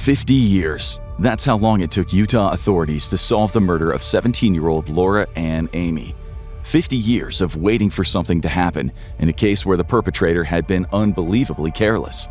50 years. That's how long it took Utah authorities to solve the murder of 17-year-old Laura Ann Aime. 50 years of waiting for something to happen in a case where the perpetrator had been unbelievably careless.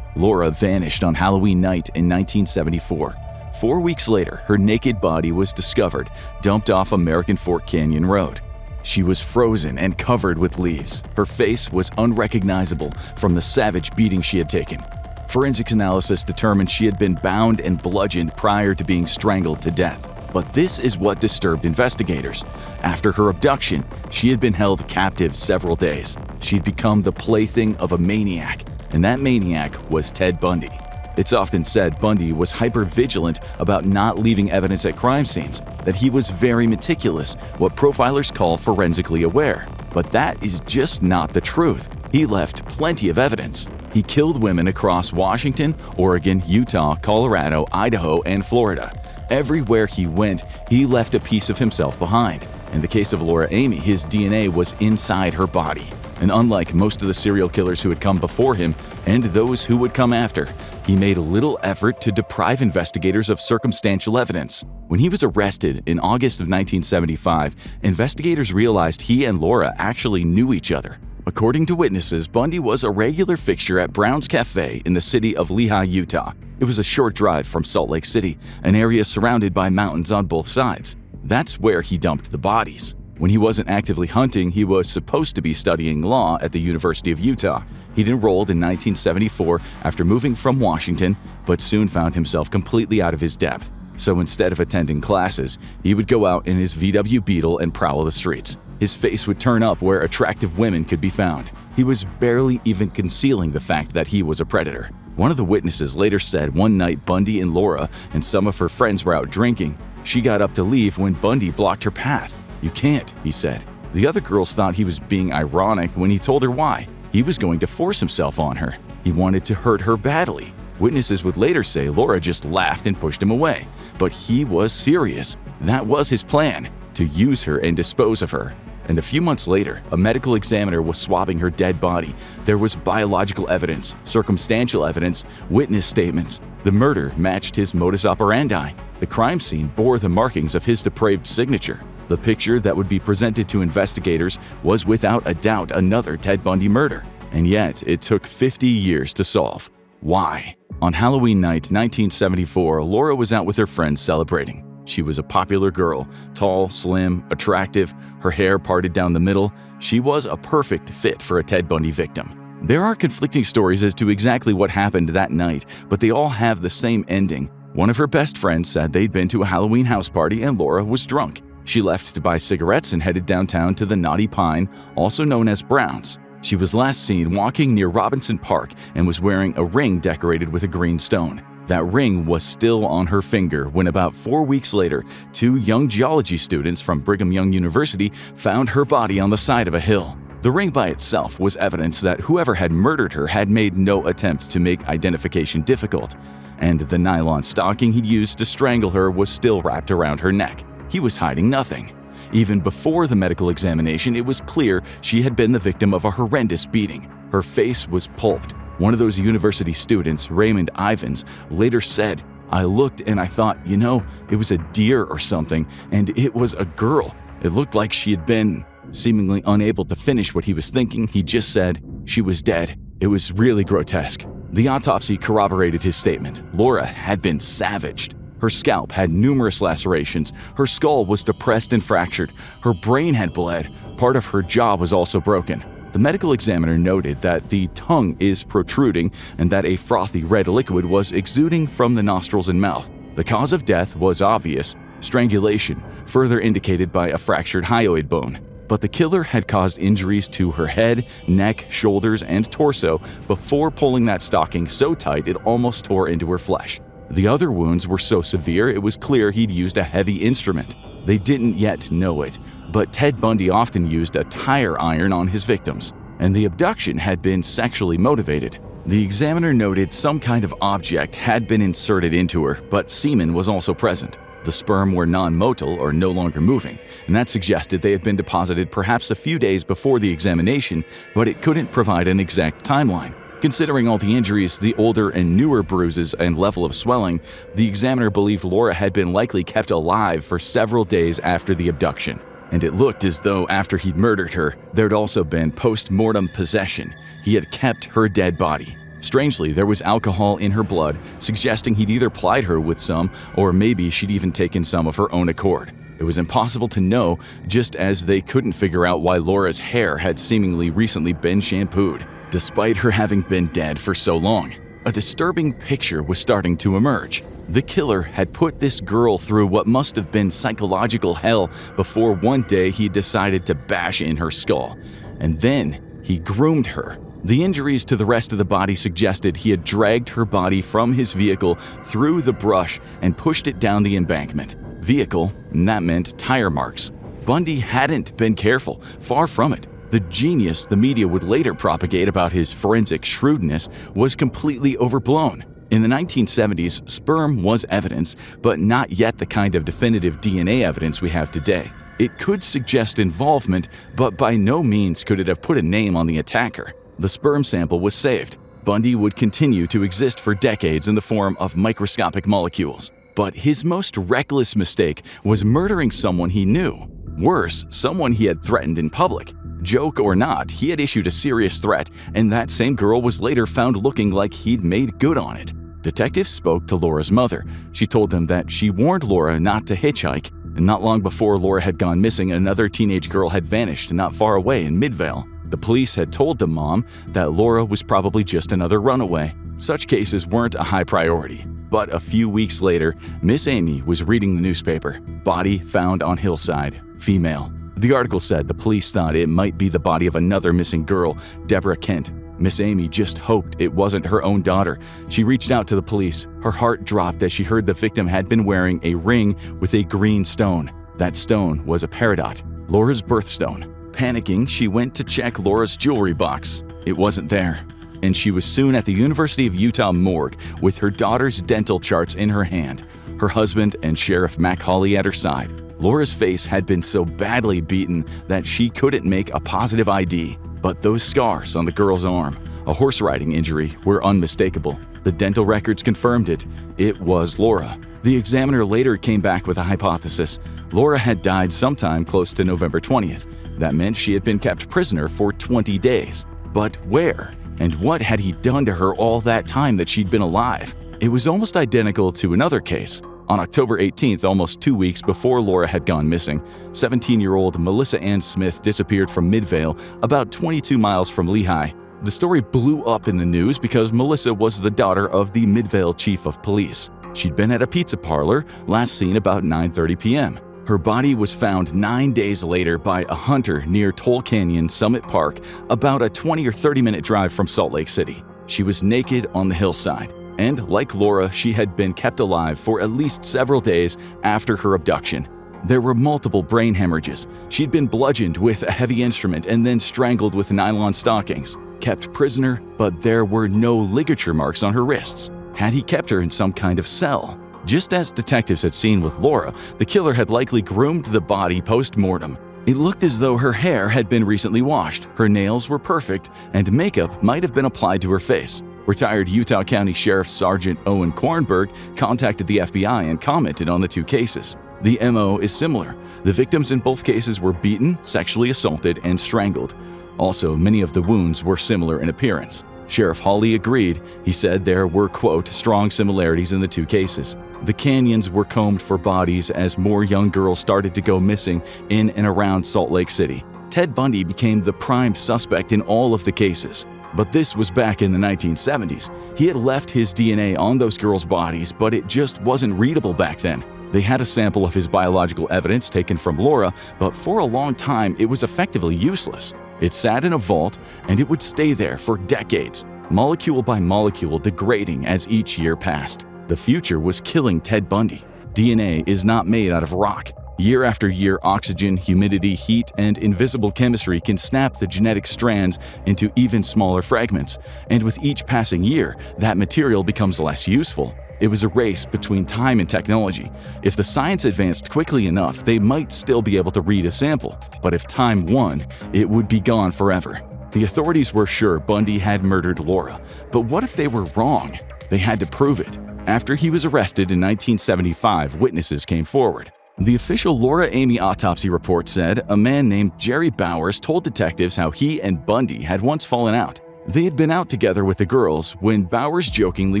Laura vanished on Halloween night in 1974. 4 weeks later, her naked body was discovered, dumped off American Fork Canyon Road. She was frozen and covered with leaves. Her face was unrecognizable from the savage beating she had taken. Forensics analysis determined she had been bound and bludgeoned prior to being strangled to death. But this is what disturbed investigators. After her abduction, she had been held captive several days. She'd become the plaything of a maniac, and that maniac was Ted Bundy. It's often said Bundy was hyper-vigilant about not leaving evidence at crime scenes, that he was very meticulous, what profilers call forensically aware. But that is just not the truth. He left plenty of evidence. He killed women across Washington, Oregon, Utah, Colorado, Idaho, and Florida. Everywhere he went, he left a piece of himself behind. In the case of Laura Aime, his DNA was inside her body. And unlike most of the serial killers who had come before him and those who would come after, he made little effort to deprive investigators of circumstantial evidence. When he was arrested in August of 1975, investigators realized he and Laura actually knew each other. According to witnesses, Bundy was a regular fixture at Brown's Cafe in the city of Lehi, Utah. It was a short drive from Salt Lake City, an area surrounded by mountains on both sides. That's where he dumped the bodies. When he wasn't actively hunting, he was supposed to be studying law at the University of Utah. He'd enrolled in 1974 after moving from Washington, but soon found himself completely out of his depth. So instead of attending classes, he would go out in his VW Beetle and prowl the streets. His face would turn up where attractive women could be found. He was barely even concealing the fact that he was a predator. One of the witnesses later said one night Bundy and Laura and some of her friends were out drinking. She got up to leave when Bundy blocked her path. "You can't," he said. The other girls thought he was being ironic when he told her why. He was going to force himself on her. He wanted to hurt her badly. Witnesses would later say Laura just laughed and pushed him away. But he was serious. That was his plan, to use her and dispose of her. And a few months later, a medical examiner was swabbing her dead body. There was biological evidence, circumstantial evidence, witness statements. The murder matched his modus operandi. The crime scene bore the markings of his depraved signature. The picture that would be presented to investigators was without a doubt another Ted Bundy murder. And yet, it took 50 years to solve. Why? On Halloween night 1974, Laura was out with her friends celebrating. She was a popular girl, tall, slim, attractive, her hair parted down the middle. She was a perfect fit for a Ted Bundy victim. There are conflicting stories as to exactly what happened that night, but they all have the same ending. One of her best friends said they'd been to a Halloween house party and Laura was drunk. She left to buy cigarettes and headed downtown to the Naughty Pine, also known as Brown's. She was last seen walking near Robinson Park and was wearing a ring decorated with a green stone. That ring was still on her finger when about 4 weeks later, 2 young geology students from Brigham Young University found her body on the side of a hill. The ring by itself was evidence that whoever had murdered her had made no attempt to make identification difficult, and the nylon stocking he'd used to strangle her was still wrapped around her neck. He was hiding nothing. Even before the medical examination, it was clear she had been the victim of a horrendous beating. Her face was pulped. One of those university students, Raymond Ivins, later said, "I looked and I thought, it was a deer or something, and it was a girl. It looked like she had been..." Seemingly unable to finish what he was thinking, he just said, "She was dead." It was really grotesque. The autopsy corroborated his statement. Laura had been savaged. Her scalp had numerous lacerations, her skull was depressed and fractured, her brain had bled, part of her jaw was also broken. The medical examiner noted that the tongue is protruding and that a frothy red liquid was exuding from the nostrils and mouth. The cause of death was obvious: strangulation, further indicated by a fractured hyoid bone. But the killer had caused injuries to her head, neck, shoulders, and torso before pulling that stocking so tight it almost tore into her flesh. The other wounds were so severe it was clear he'd used a heavy instrument. They didn't yet know it, but Ted Bundy often used a tire iron on his victims, and the abduction had been sexually motivated. The examiner noted some kind of object had been inserted into her, but semen was also present. The sperm were non-motile or no longer moving, and that suggested they had been deposited perhaps a few days before the examination, but it couldn't provide an exact timeline. Considering all the injuries, the older and newer bruises and level of swelling, the examiner believed Laura had been likely kept alive for several days after the abduction. And it looked as though after he'd murdered her, there'd also been post-mortem possession. He had kept her dead body. Strangely, there was alcohol in her blood, suggesting he'd either plied her with some, or maybe she'd even taken some of her own accord. It was impossible to know, just as they couldn't figure out why Laura's hair had seemingly recently been shampooed, despite her having been dead for so long. A disturbing picture was starting to emerge. The killer had put this girl through what must have been psychological hell before one day he decided to bash in her skull. And then he groomed her. The injuries to the rest of the body suggested he had dragged her body from his vehicle through the brush and pushed it down the embankment. Vehicle, and that meant tire marks. Bundy hadn't been careful, far from it. The genius the media would later propagate about his forensic shrewdness was completely overblown. In the 1970s, sperm was evidence, but not yet the kind of definitive DNA evidence we have today. It could suggest involvement, but by no means could it have put a name on the attacker. The sperm sample was saved. Bundy would continue to exist for decades in the form of microscopic molecules. But his most reckless mistake was murdering someone he knew. Worse, someone he had threatened in public. Joke or not, he had issued a serious threat, and that same girl was later found looking like he'd made good on it. Detectives spoke to Laura's mother. She told them that she warned Laura not to hitchhike, and not long before Laura had gone missing, another teenage girl had vanished not far away in Midvale. The police had told the mom that Laura was probably just another runaway. Such cases weren't a high priority. But a few weeks later, Miss Aime was reading the newspaper. Body found on hillside. Female. The article said the police thought it might be the body of another missing girl, Deborah Kent. Miss Aime just hoped it wasn't her own daughter. She reached out to the police. Her heart dropped as she heard the victim had been wearing a ring with a green stone. That stone was a peridot, Laura's birthstone. Panicking, she went to check Laura's jewelry box. It wasn't there. And she was soon at the University of Utah morgue with her daughter's dental charts in her hand, her husband and Sheriff Mac Hawley at her side. Laura's face had been so badly beaten that she couldn't make a positive ID. But those scars on the girl's arm, a horse riding injury, were unmistakable. The dental records confirmed it. It was Laura. The examiner later came back with a hypothesis. Laura had died sometime close to November 20th. That meant she had been kept prisoner for 20 days. But where? And what had he done to her all that time that she'd been alive? It was almost identical to another case. On October 18th, almost 2 weeks before Laura had gone missing, 17-year-old Melissa Ann Smith disappeared from Midvale, about 22 miles from Lehigh. The story blew up in the news because Melissa was the daughter of the Midvale chief of police. She'd been at a pizza parlor, last seen about 9:30 p.m. Her body was found 9 days later by a hunter near Toll Canyon Summit Park, about a 20 or 30-minute drive from Salt Lake City. She was naked on the hillside. And like Laura, she had been kept alive for at least several days after her abduction. There were multiple brain hemorrhages. She'd been bludgeoned with a heavy instrument and then strangled with nylon stockings. Kept prisoner, but there were no ligature marks on her wrists. Had he kept her in some kind of cell? Just as detectives had seen with Laura, the killer had likely groomed the body post-mortem. It looked as though her hair had been recently washed, her nails were perfect, and makeup might have been applied to her face. Retired Utah County Sheriff Sergeant Owen Kornberg contacted the FBI and commented on the two cases. The MO is similar. The victims in both cases were beaten, sexually assaulted, and strangled. Also, many of the wounds were similar in appearance. Sheriff Hawley agreed. He said there were, quote, strong similarities in the two cases. The canyons were combed for bodies as more young girls started to go missing in and around Salt Lake City. Ted Bundy became the prime suspect in all of the cases. But this was back in the 1970s. He had left his DNA on those girls' bodies, but it just wasn't readable back then. They had a sample of his biological evidence taken from Laura, but for a long time it was effectively useless. It sat in a vault, and it would stay there for decades, molecule by molecule degrading as each year passed. The future was killing Ted Bundy. DNA is not made out of rock. Year after year, oxygen, humidity, heat, and invisible chemistry can snap the genetic strands into even smaller fragments, and with each passing year, that material becomes less useful. It was a race between time and technology. If the science advanced quickly enough, they might still be able to read a sample, but if time won, it would be gone forever. The authorities were sure Bundy had murdered Laura, but what if they were wrong? They had to prove it. After he was arrested in 1975, witnesses came forward. The official Laura Anne autopsy report said a man named Jerry Bowers told detectives how he and Bundy had once fallen out. They had been out together with the girls when Bowers jokingly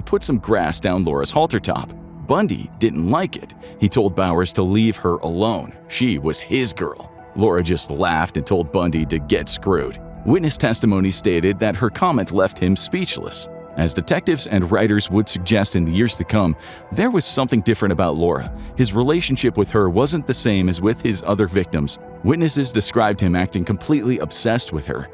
put some grass down Laura's halter top. Bundy didn't like it. He told Bowers to leave her alone. She was his girl. Laura just laughed and told Bundy to get screwed. Witness testimony stated that her comment left him speechless. As detectives and writers would suggest in the years to come, there was something different about Laura. His relationship with her wasn't the same as with his other victims. Witnesses described him acting completely obsessed with her.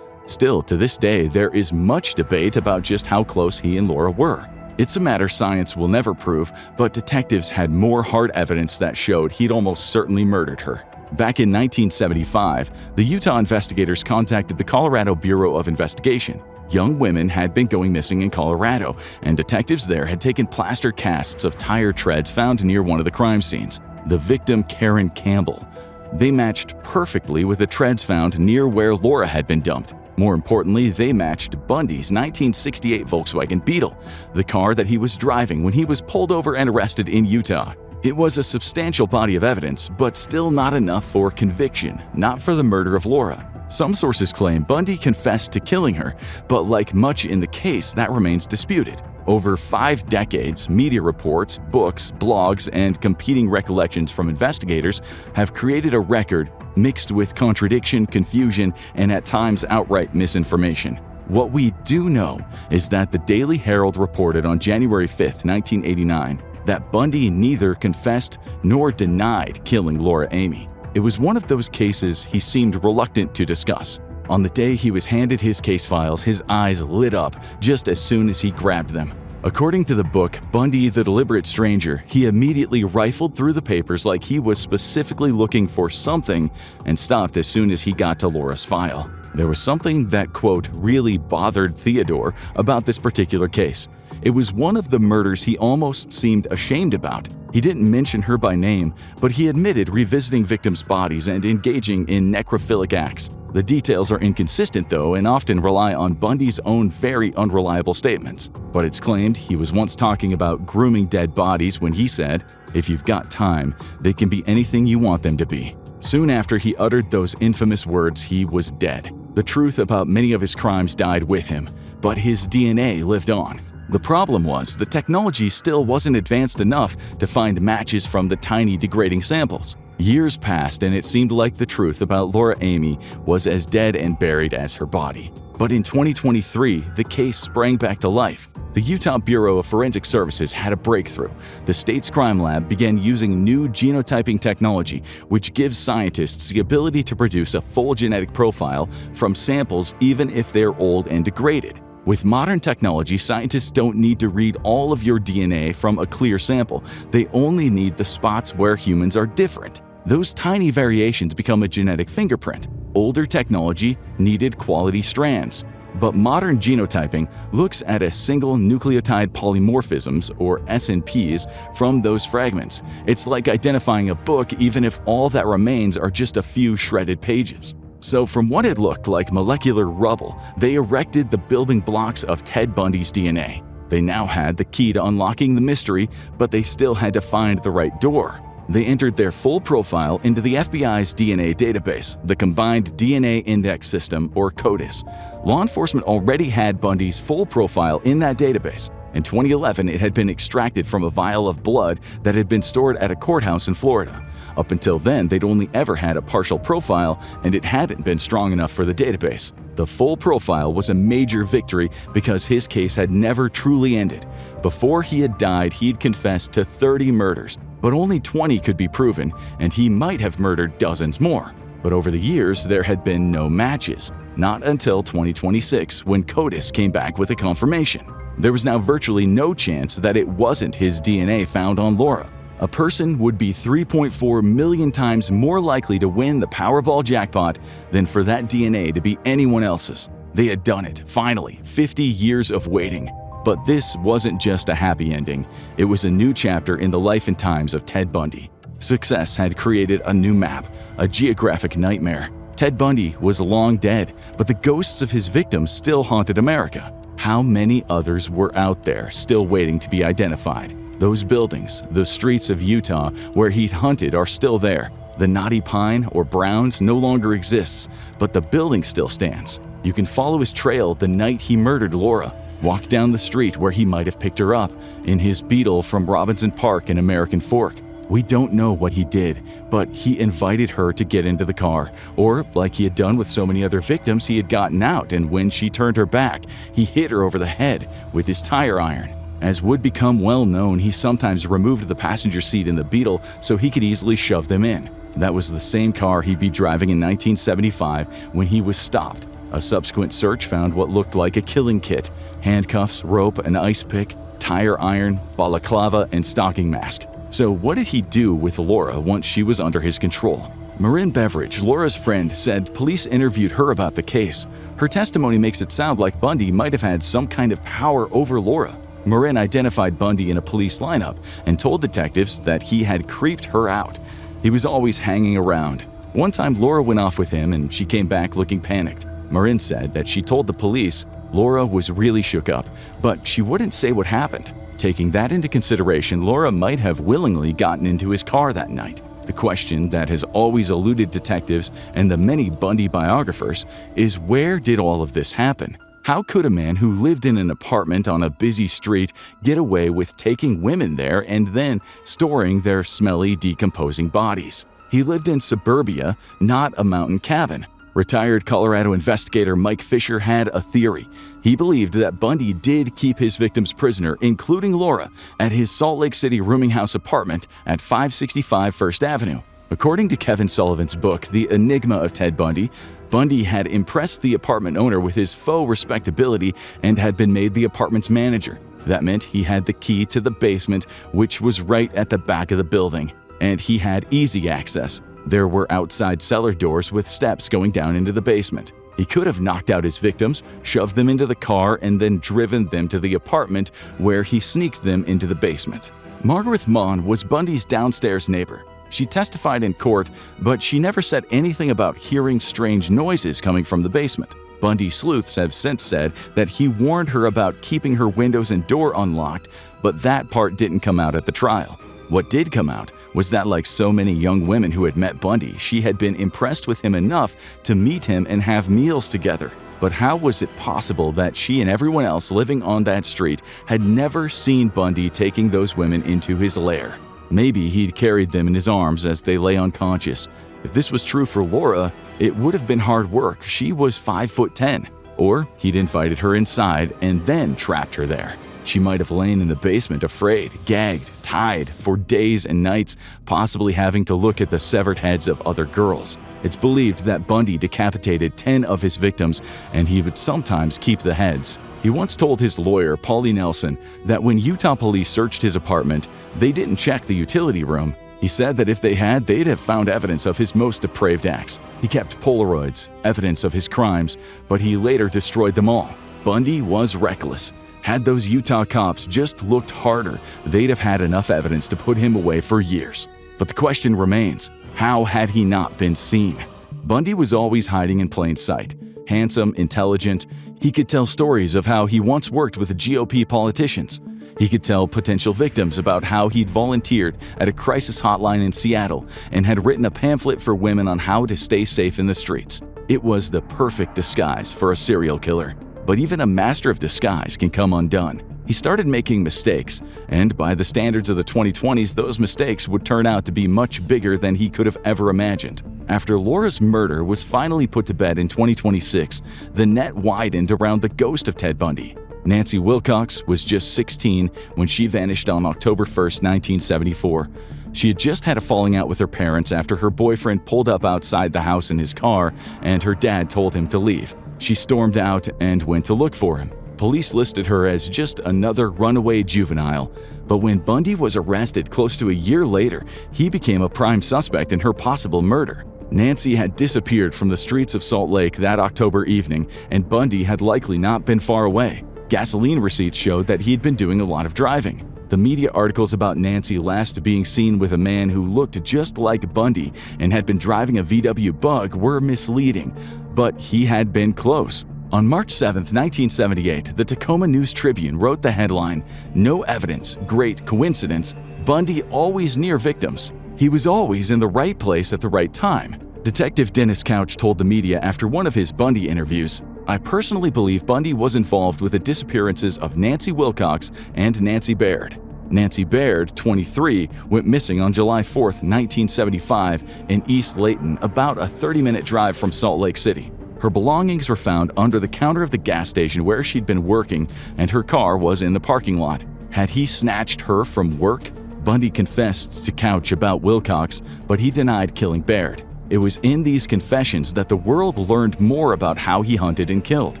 Still, to this day, there is much debate about just how close he and Laura were. It's a matter science will never prove, but detectives had more hard evidence that showed he'd almost certainly murdered her. Back in 1975, the Utah investigators contacted the Colorado Bureau of Investigation. Young women had been going missing in Colorado, and detectives there had taken plaster casts of tire treads found near one of the crime scenes. The victim, Karen Campbell. They matched perfectly with the treads found near where Laura had been dumped. More importantly, they matched Bundy's 1968 Volkswagen Beetle, the car that he was driving when he was pulled over and arrested in Utah. It was a substantial body of evidence, but still not enough for conviction, not for the murder of Laura. Some sources claim Bundy confessed to killing her, but like much in the case, that remains disputed. Over 5 decades, media reports, books, blogs, and competing recollections from investigators have created a record mixed with contradiction, confusion, and at times outright misinformation. What we do know is that the Daily Herald reported on January 5, 1989, that Bundy neither confessed nor denied killing Laura Anne. It was one of those cases he seemed reluctant to discuss. On the day he was handed his case files, his eyes lit up just as soon as he grabbed them. According to the book, Bundy the Deliberate Stranger, he immediately rifled through the papers like he was specifically looking for something and stopped as soon as he got to Laura's file. There was something that, quote, really bothered Theodore about this particular case. It was one of the murders he almost seemed ashamed about. He didn't mention her by name, but he admitted revisiting victims' bodies and engaging in necrophilic acts. The details are inconsistent, though, and often rely on Bundy's own very unreliable statements. But it's claimed he was once talking about grooming dead bodies when he said, "If you've got time, they can be anything you want them to be." Soon after he uttered those infamous words, he was dead. The truth about many of his crimes died with him, but his DNA lived on. The problem was the technology still wasn't advanced enough to find matches from the tiny degrading samples. Years passed and it seemed like the truth about Laura Anne was as dead and buried as her body. But in 2023, the case sprang back to life. The Utah Bureau of Forensic Services had a breakthrough. The state's crime lab began using new genotyping technology, which gives scientists the ability to produce a full genetic profile from samples even if they're old and degraded. With modern technology, scientists don't need to read all of your DNA from a clear sample. They only need the spots where humans are different. Those tiny variations become a genetic fingerprint. Older technology needed quality strands. But modern genotyping looks at a single nucleotide polymorphisms, or SNPs, from those fragments. It's like identifying a book even if all that remains are just a few shredded pages. So from what had looked like molecular rubble, they erected the building blocks of Ted Bundy's DNA. They now had the key to unlocking the mystery, but they still had to find the right door. They entered their full profile into the FBI's DNA database, the Combined DNA Index System, or CODIS. Law enforcement already had Bundy's full profile in that database. In 2011, it had been extracted from a vial of blood that had been stored at a courthouse in Florida. Up until then, they'd only ever had a partial profile, and it hadn't been strong enough for the database. The full profile was a major victory because his case had never truly ended. Before he had died, he'd confessed to 30 murders, but only 20 could be proven, and he might have murdered dozens more. But over the years, there had been no matches. Not until 2026, when CODIS came back with a confirmation. There was now virtually no chance that it wasn't his DNA found on Laura. A person would be 3.4 million times more likely to win the Powerball jackpot than for that DNA to be anyone else's. They had done it, finally, 50 years of waiting. But this wasn't just a happy ending. It was a new chapter in the life and times of Ted Bundy. Success had created a new map, a geographic nightmare. Ted Bundy was long dead, but the ghosts of his victims still haunted America. How many others were out there still waiting to be identified? Those buildings, the streets of Utah where he'd hunted are still there. The knotty pine or Browns no longer exists, but the building still stands. You can follow his trail the night he murdered Laura. Walk down the street where he might have picked her up, in his Beetle from Robinson Park in American Fork. We don't know what he did, but he invited her to get into the car, or like he had done with so many other victims, he had gotten out, and when she turned her back, he hit her over the head with his tire iron. As would become well known, he sometimes removed the passenger seat in the Beetle so he could easily shove them in. That was the same car he'd be driving in 1975 when he was stopped. A subsequent search found what looked like a killing kit: handcuffs, rope, an ice pick, tire iron, balaclava, and stocking mask. So what did he do with Laura once she was under his control? Marin Beveridge, Laura's friend, said police interviewed her about the case. Her testimony makes it sound like Bundy might have had some kind of power over Laura. Marin identified Bundy in a police lineup and told detectives that he had creeped her out. He was always hanging around. One time Laura went off with him and she came back looking panicked. Marin said that she told the police Laura was really shook up, but she wouldn't say what happened. Taking that into consideration, Laura might have willingly gotten into his car that night. The question that has always eluded detectives and the many Bundy biographers is, where did all of this happen? How could a man who lived in an apartment on a busy street get away with taking women there and then storing their smelly, decomposing bodies? He lived in suburbia, not a mountain cabin. Retired Colorado investigator Mike Fisher had a theory. He believed that Bundy did keep his victims prisoner, including Laura, at his Salt Lake City rooming house apartment at 565 First Avenue. According to Kevin Sullivan's book, The Enigma of Ted Bundy, Bundy had impressed the apartment owner with his faux respectability and had been made the apartment's manager. That meant he had the key to the basement, which was right at the back of the building, and he had easy access. There were outside cellar doors with steps going down into the basement. He could have knocked out his victims, shoved them into the car, and then driven them to the apartment where he sneaked them into the basement. Margaret Mon was Bundy's downstairs neighbor. She testified in court, but she never said anything about hearing strange noises coming from the basement. Bundy sleuths have since said that he warned her about keeping her windows and door unlocked, but that part didn't come out at the trial. What did come out was that, like so many young women who had met Bundy, she had been impressed with him enough to meet him and have meals together. But how was it possible that she and everyone else living on that street had never seen Bundy taking those women into his lair? Maybe he'd carried them in his arms as they lay unconscious. If this was true for Laura, it would have been hard work. She was 5'10". Or he'd invited her inside and then trapped her there. She might have lain in the basement afraid, gagged, tied for days and nights, possibly having to look at the severed heads of other girls. It's believed that Bundy decapitated 10 of his victims, and he would sometimes keep the heads. He once told his lawyer, Paulie Nelson, that when Utah police searched his apartment, they didn't check the utility room. He said that if they had, they'd have found evidence of his most depraved acts. He kept Polaroids, evidence of his crimes, but he later destroyed them all. Bundy was reckless. Had those Utah cops just looked harder, they'd have had enough evidence to put him away for years. But the question remains, how had he not been seen? Bundy was always hiding in plain sight. Handsome, intelligent, he could tell stories of how he once worked with GOP politicians. He could tell potential victims about how he'd volunteered at a crisis hotline in Seattle and had written a pamphlet for women on how to stay safe in the streets. It was the perfect disguise for a serial killer. But even a master of disguise can come undone. He started making mistakes, and by the standards of the 2020s, those mistakes would turn out to be much bigger than he could have ever imagined. After Laura's murder was finally put to bed in 2026, the net widened around the ghost of Ted Bundy. Nancy Wilcox was just 16 when she vanished on October 1, 1974. She had just had a falling out with her parents after her boyfriend pulled up outside the house in his car, and her dad told him to leave. She stormed out and went to look for him. Police listed her as just another runaway juvenile, but when Bundy was arrested close to a year later, he became a prime suspect in her possible murder. Nancy had disappeared from the streets of Salt Lake that October evening, and Bundy had likely not been far away. Gasoline receipts showed that he'd been doing a lot of driving. The media articles about Nancy last being seen with a man who looked just like Bundy and had been driving a VW Bug were misleading, but he had been close. On March 7, 1978, the Tacoma News-Tribune wrote the headline, "No evidence, great coincidence, Bundy always near victims. He was always in the right place at the right time." Detective Dennis Couch told the media after one of his Bundy interviews, "I personally believe Bundy was involved with the disappearances of Nancy Wilcox and Nancy Baird." Nancy Baird, 23, went missing on July 4, 1975 in East Layton, about a 30-minute drive from Salt Lake City. Her belongings were found under the counter of the gas station where she'd been working, and her car was in the parking lot. Had he snatched her from work? Bundy confessed to Couch about Wilcox, but he denied killing Baird. It was in these confessions that the world learned more about how he hunted and killed.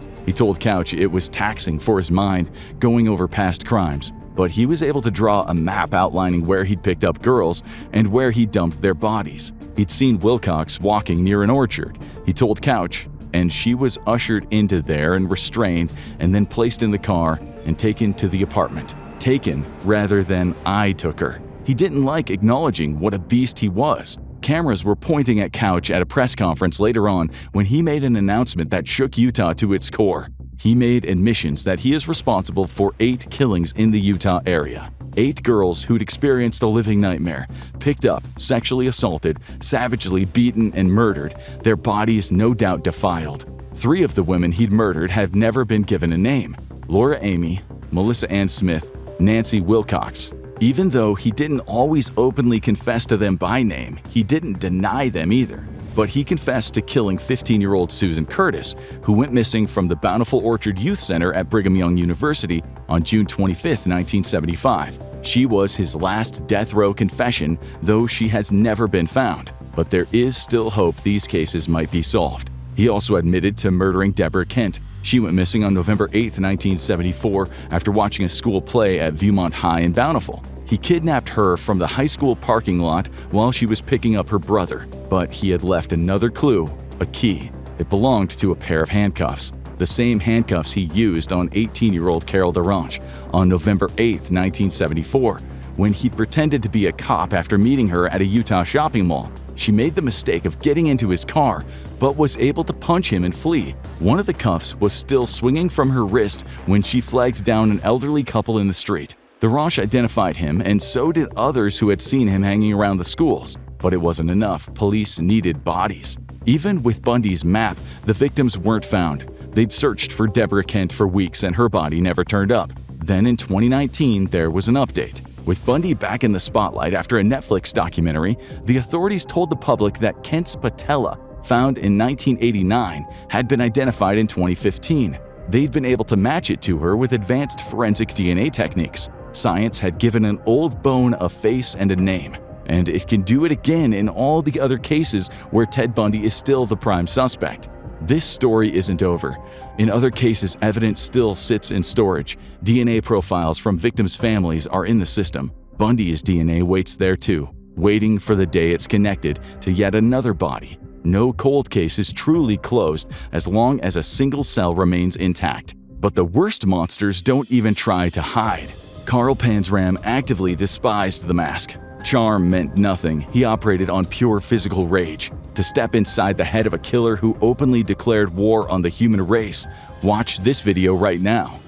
He told Couch it was taxing for his mind, going over past crimes, but he was able to draw a map outlining where he'd picked up girls and where he dumped their bodies. He'd seen Wilcox walking near an orchard. He told Couch, and she was ushered into there and restrained and then placed in the car and taken to the apartment. Taken rather than I took her. He didn't like acknowledging what a beast he was. Cameras were pointing at Couch at a press conference later on when he made an announcement that shook Utah to its core. He made admissions that he is responsible for 8 killings in the Utah area. 8 girls who'd experienced a living nightmare, picked up, sexually assaulted, savagely beaten and murdered, their bodies no doubt defiled. 3 of the women he'd murdered have never been given a name: Laura Anne, Melissa Ann Smith, Nancy Wilcox. Even though he didn't always openly confess to them by name, he didn't deny them either. But he confessed to killing 15-year-old Susan Curtis, who went missing from the Bountiful Orchard Youth Center at Brigham Young University on June 25, 1975. She was his last death row confession, though she has never been found. But there is still hope these cases might be solved. He also admitted to murdering Deborah Kent. She went missing on November 8, 1974, after watching a school play at Viewmont High in Bountiful. He kidnapped her from the high school parking lot while she was picking up her brother, but he had left another clue, a key. It belonged to a pair of handcuffs, the same handcuffs he used on 18-year-old Carol DeRanche on November 8, 1974, when he pretended to be a cop after meeting her at a Utah shopping mall. She made the mistake of getting into his car, but was able to punch him and flee. One of the cuffs was still swinging from her wrist when she flagged down an elderly couple in the street. DeRanche identified him, and so did others who had seen him hanging around the schools. But it wasn't enough. Police needed bodies. Even with Bundy's map, the victims weren't found. They'd searched for Deborah Kent for weeks, and her body never turned up. Then in 2019, there was an update. With Bundy back in the spotlight after a Netflix documentary, the authorities told the public that Kent's patella, found in 1989, had been identified in 2015. They'd been able to match it to her with advanced forensic DNA techniques. Science had given an old bone a face and a name, and it can do it again in all the other cases where Ted Bundy is still the prime suspect. This story isn't over. In other cases, evidence still sits in storage. DNA profiles from victims' families are in the system. Bundy's DNA waits there too, waiting for the day it's connected to yet another body. No cold case is truly closed as long as a single cell remains intact. But the worst monsters don't even try to hide. Carl Panzram actively despised the mask. Charm meant nothing. He operated on pure physical rage. To step inside the head of a killer who openly declared war on the human race, watch this video right now.